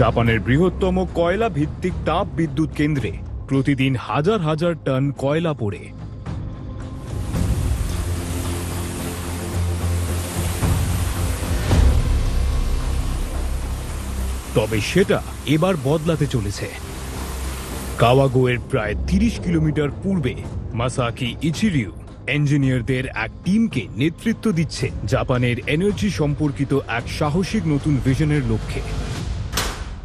জাপানের বৃহত্তম কয়লা ভিত্তিক তাপ বিদ্যুৎ কেন্দ্রে প্রতিদিন হাজার হাজার টন কয়লা পড়ে। তবে সেটা এবার বদলাতে চলেছে। কাওয়াগোয়ের প্রায় ৩০ কিলোমিটার পূর্বে মাসাকি ইচিরিউ ইঞ্জিনিয়ারদের এক টিমকে নেতৃত্ব দিচ্ছে জাপানের এনার্জি সম্পর্কিত এক সাহসিক নতুন ভিশনের লক্ষ্যে।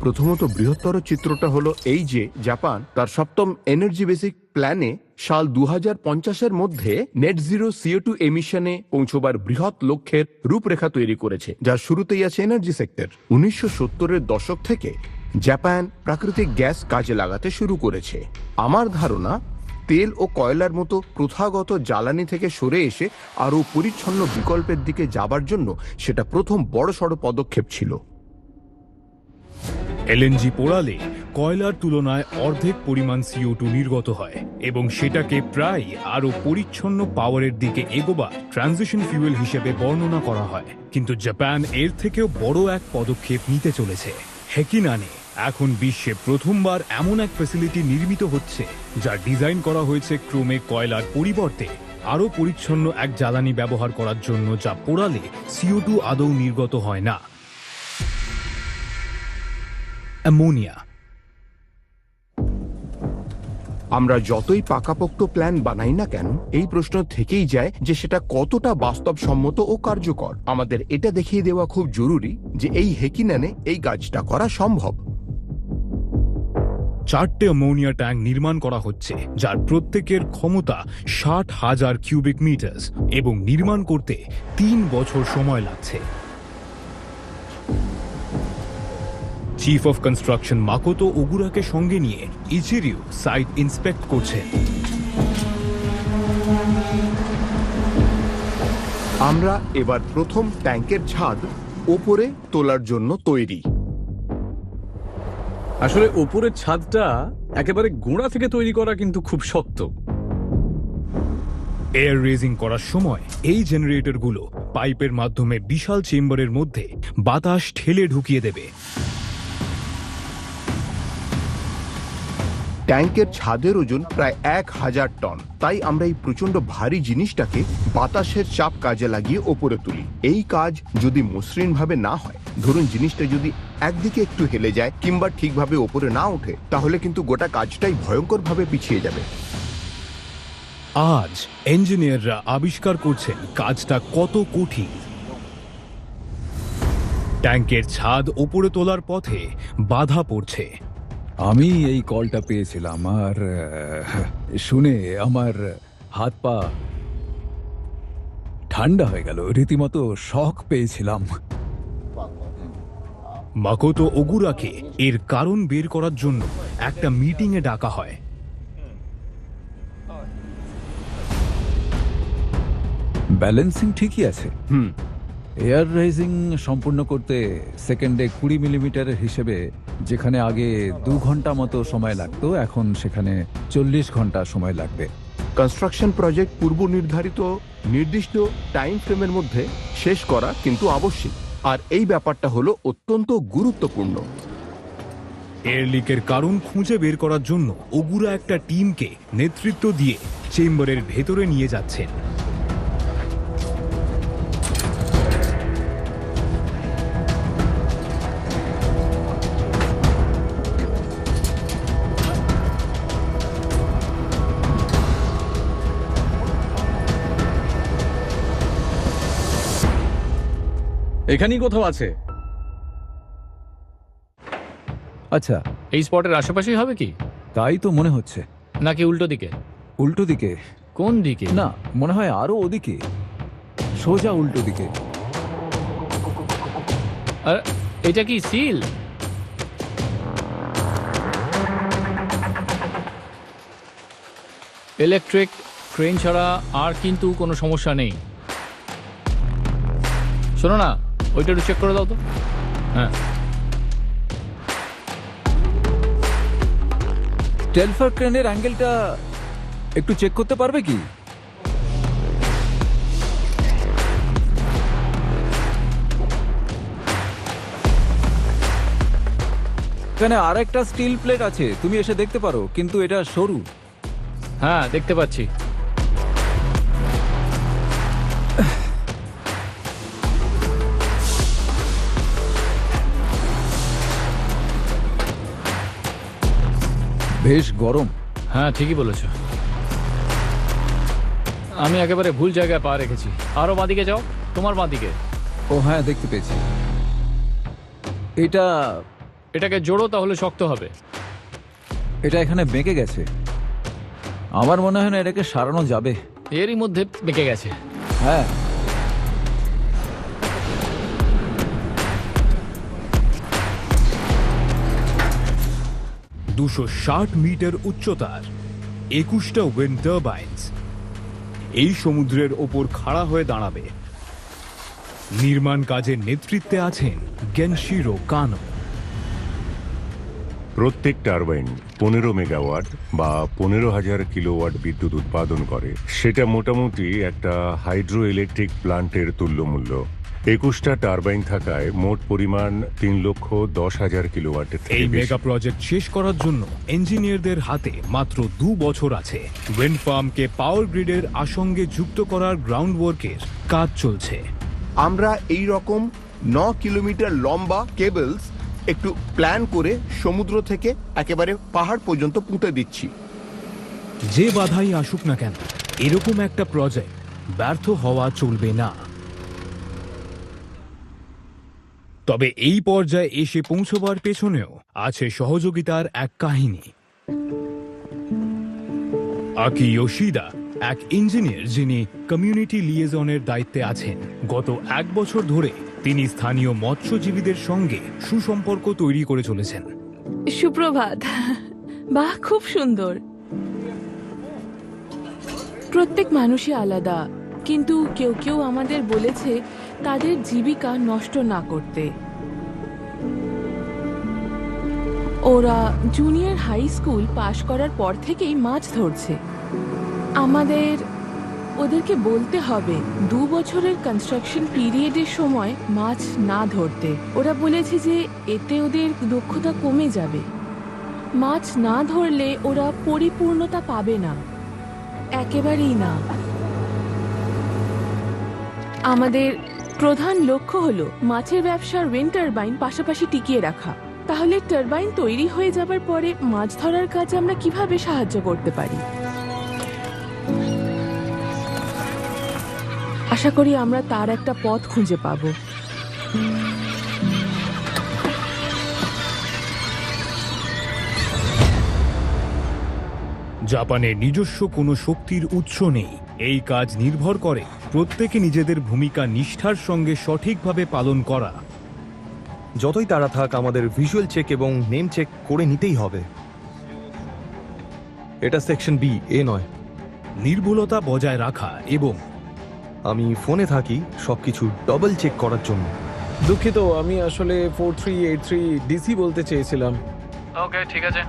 প্রথমত বৃহত্তর চিত্রটা হলো এই যে জাপান তার সপ্তম এনার্জি বেসিক প্ল্যানে সাল 2050-এর মধ্যে নেট জিরো CO2 এমিশনে পৌঁছবার বৃহৎ লক্ষ্যের রূপরেখা তৈরি করেছে, যার শুরুতেই আছে এনার্জি সেক্টর। 1970-এর দশক থেকে জাপান প্রাকৃতিক গ্যাস কাজে লাগাতে শুরু করেছে। আমার ধারণা তেল ও কয়লার মতো প্রথাগত জ্বালানি থেকে সরে এসে আরও পরিচ্ছন্ন বিকল্পের দিকে যাবার জন্য সেটা প্রথম বড়সড় পদক্ষেপ ছিল। এলএনজি পোড়ালে কয়লার তুলনায় অর্ধেক পরিমাণ CO2 নির্গত হয় এবং সেটাকে প্রায় আরও পরিচ্ছন্ন পাওয়ারের দিকে এগোবার ট্রানজিশন ফিউয়েল হিসেবে বর্ণনা করা হয়। কিন্তু জাপান এর থেকেও বড় এক পদক্ষেপ নিতে চলেছে। হেকিনানে এখন বিশ্বে প্রথমবার এমন এক ফ্যাসিলিটি নির্মিত হচ্ছে যা ডিজাইন করা হয়েছে ক্রমে কয়লার পরিবর্তে আরও পরিচ্ছন্ন এক জ্বালানি ব্যবহার করার জন্য, যা পোড়ালে CO2 আদৌ নির্গত হয় না। অ্যামোনিয়া। আমরা যতই পাকাপোক্ত প্ল্যান বানাই না কেন, এই প্রশ্ন থেকেই যায় যে সেটা কতটা বাস্তবসম্মত ও কার্যকর। আমাদের এটা দেখিয়ে দেওয়া খুব জরুরি যে এই হেকিনানে এই কাজটা করা সম্ভব। 4টে অ্যামোনিয়া ট্যাঙ্ক নির্মাণ করা হচ্ছে, যার প্রত্যেকের ক্ষমতা 60,000 কিউবিক মিটার এবং নির্মাণ করতে 3 বছর সময় লাগছে। চিফ অফ কনস্ট্রাকশন মাকোতো ওগুরাকে সঙ্গে নিয়ে ইচিরিউ সাইট ইন্সপেক্ট করছেন। আমরা এবার প্রথম ট্যাঙ্কের ছাদ ওপরে তোলার জন্য তৈরি। আসলে ওপরের ছাদটা একেবারে গোড়া থেকে তৈরি করা কিন্তু খুব শক্ত। এয়ার রেজিং করার সময় এই জেনারেটরগুলো পাইপের মাধ্যমে বিশাল চেম্বারের মধ্যে বাতাস ঠেলে ঢুকিয়ে দেবে। ট্যাঙ্কের ছাদের ওজন প্রায় 1000 টন, তাই আমরা এই প্রচন্ড ভারী জিনিসটাকে বাতাসের চাপ কাজে লাগিয়ে ওপরে তুলি। এই কাজ যদি মসৃণভাবে না হয়, ধরুন জিনিসটা যদি একদিকে একটু হেলে যায় কিংবা ঠিকভাবে ওপরে না ওঠে, তাহলে কিন্তু গোটা কাজটাই ভয়ঙ্করভাবে পিছিয়ে যাবে। আজ ইঞ্জিনিয়াররা আবিষ্কার করছেন কাজটা কত কঠিন। ট্যাঙ্কের ছাদ ওপরে তোলার পথে বাধা পড়ছে। আমি এই কলটা পেয়েছিলাম আর শুনে আমার হাত পা ঠান্ডা হয়ে গেল, রীতিমতো শক পেয়েছিলাম। মাকোতো ওগুরাকে এর কারণ বের করার জন্য একটা মিটিংয়ে ডাকা হয়। ব্যালেন্সিং ঠিকই আছে। এয়ার রাইজিং সম্পূর্ণ করতে সেকেন্ডে 20 মিলিমিটারের হিসেবে যেখানে আগে 2 ঘন্টা মতো সময় লাগতো, এখন সেখানে 40 ঘন্টা সময় লাগবে। কনস্ট্রাকশন প্রজেক্ট পূর্ব নির্ধারিত নির্দিষ্ট টাইম ফ্রেমের মধ্যে শেষ করা কিন্তু আবশ্যিক, আর এই ব্যাপারটা হলো অত্যন্ত গুরুত্বপূর্ণ। এয়ার লিকের কারণ খুঁজে বের করার জন্য ওগুরা একটা টিমকে নেতৃত্ব দিয়ে চেম্বারের ভেতরে নিয়ে যাচ্ছেন। এখানেই কোথাও আছে। আচ্ছা, এই স্পটের আশেপাশেই হবে কি? তাই তো মনে হচ্ছে। নাকি উল্টো দিকে? উল্টো দিকে? কোন দিকে? না, মনে হয় আরো ওদিকে, সোজা উল্টো দিকে। আর এটা কি সিল? ইলেকট্রিক ক্রেন ছাড়া আর কিন্তু কোনো সমস্যা নেই। শোনো না, ওইটা একটু চেক করে দাও তো। হ্যাঁ, টেলফার ক্রেনের অ্যাঙ্গেলটা একটু চেক করতে পারবে কি? এখানে আরেকটা স্টিল প্লেট আছে, তুমি এসে দেখতে পারো, কিন্তু এটা সরু। হ্যাঁ, দেখতে পাচ্ছি। বেশ গরম। হ্যাঁ, ঠিকই বলেছ। আমি একেবারে ভুল জায়গায় পা রেখেছি। আরো বাঁদিকে যাও, তোমার বাঁদিকে। ও হ্যাঁ, দেখতে পেয়েছি। এটাকে জোড়ো, তাহলে শক্ত হবে। এটা এখানে বেঁকে গেছে। আমার মনে হয় না এটাকে সারানো যাবে। এরই মধ্যে বেঁকে গেছে। হ্যাঁ, 260 মিটার উচ্চতার 21টা উইন্ড টারবাইনস এই সমুদ্রের ওপর খাড়া হয়ে দাঁড়াবে। নির্মাণ কাজের নেতৃত্বে আছেন গেনশিরো কানো। প্রত্যেক টারবাইন 15 মেগাওয়াট বা 15,000 কিলোওয়াট বিদ্যুৎ উৎপাদন করে। সেটা মোটামুটি একটা হাইড্রো ইলেকট্রিক প্লান্টের তুল্যমূল্য। 21টা টারবাইন থাকায় মোট পরিমাণ 3,10,000 কিলোওয়াটের থেকে এই বেশি। মেগা প্রজেক্ট শেষ করার জন্য ইঞ্জিনিয়ারদের হাতে মাত্র 2 বছর আছে। উইন্ড ফার্মকে পাওয়ার গ্রিডের আসঙ্গে যুক্ত করার গ্রাউন্ড ওয়ার্কের কাজ চলছে। আমরা এই রকম 9 কিলোমিটার লম্বা কেবলস একটু প্ল্যান করে সমুদ্র থেকে একেবারে পাহাড় পর্যন্ত পুঁতে দিচ্ছি। যে বাধাই আসুক না কেন, এরকম একটা প্রজেক্ট ব্যর্থ হওয়া চলবে না। তবে এই পর্যায়ে এসে পৌঁছবার পেছনেও আছে সহযোগিতার এক কাহিনী। আকি ইয়োশিদা এক ইঞ্জিনিয়ার যিনি কমিউনিটি লিয়েজনের দায়িত্বে আছেন। গত 1 বছর ধরে তিনি স্থানীয় মৎস্যজীবীদের সঙ্গে সুসম্পর্ক তৈরি করে চলেছেন। সুপ্রভাত। বাহ, খুব সুন্দর। প্রত্যেক মানুষই আলাদা, কিন্তু কেউ কেউ আমাদের বলেছে তাদের জীবিকা নষ্ট না করতে। ওরা জুনিয়র হাই স্কুল পাশ করার পর থেকেই মাছ ধরছে। আমাদের ওদেরকে বলতে হবে 2 বছরের কনস্ট্রাকশন পিরিয়ডের সময় মাছ না ধরতে। ওরা বলেছে যে এতে ওদের দক্ষতা কমে যাবে। মাছ না ধরলে ওরা পরিপূর্ণতা পাবে না, একেবারেই না। আমাদের প্রধান লক্ষ্য হলো মাছের ব্যবসার উইন্ড টারবাইন পাশাপাশি টিকিয়ে রাখা। তাহলে টারবাইন তৈরি হয়ে যাবার পরে মাছ ধরার কাজে আমরা কিভাবে সাহায্য করতে পারি? আশা করি আমরা তার একটা পথ খুঁজে পাব। জাপানের নিজস্ব কোনো শক্তির উৎস নেই। এই কাজ নির্ভর করে প্রত্যেকে নিজেদের ভূমিকা নিষ্ঠার সঙ্গে সঠিকভাবে পালন করা। যতই তারা থাক, আমাদের ভিজুয়াল চেক এবং নেম চেক করে নিতেই হবে। এটা সেকশন বি, এ নয়। নির্ভুলতা বজায় রাখা এবং আমি ফোনে থাকি সবকিছু ডবল চেক করার জন্য। দুঃখিত, আমি আসলে 4383 ডিসি বলতে চেয়েছিলাম। ওকে, ঠিক আছে।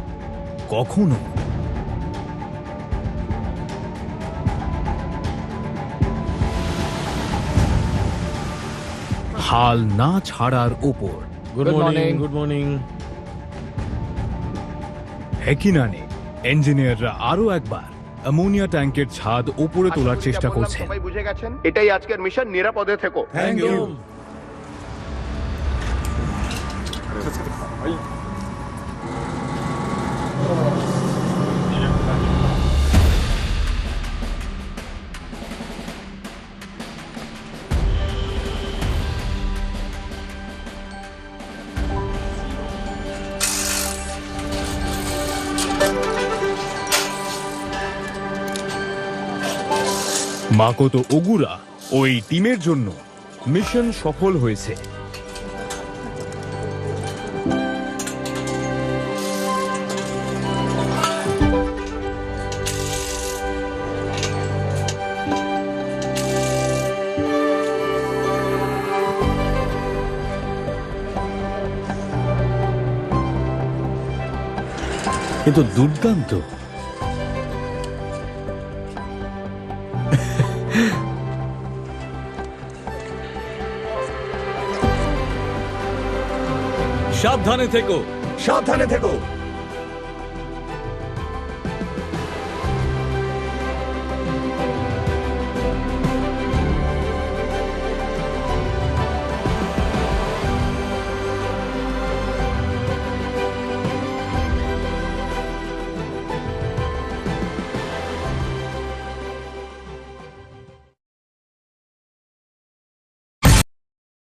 কখনো হাল না ছাড়ার ওপর good Good morning, morning. Good morning. হেকিনানে ইঞ্জিনিয়াররা আরো একবার অ্যামোনিয়া ট্যাঙ্কের ছাদ ওপরে তোলার চেষ্টা করছেন। সবাই বুঝে গেছেন, এটাই আজকের মিশন। নিরাপদে থেকো। Thank you. মাকোতো ওগুরা ওই টিমের জন্য মিশন সফল হয়েছে। কিন্তু দুর্দান্ত। সাবধানে থেকো, সাবধানে থেকো।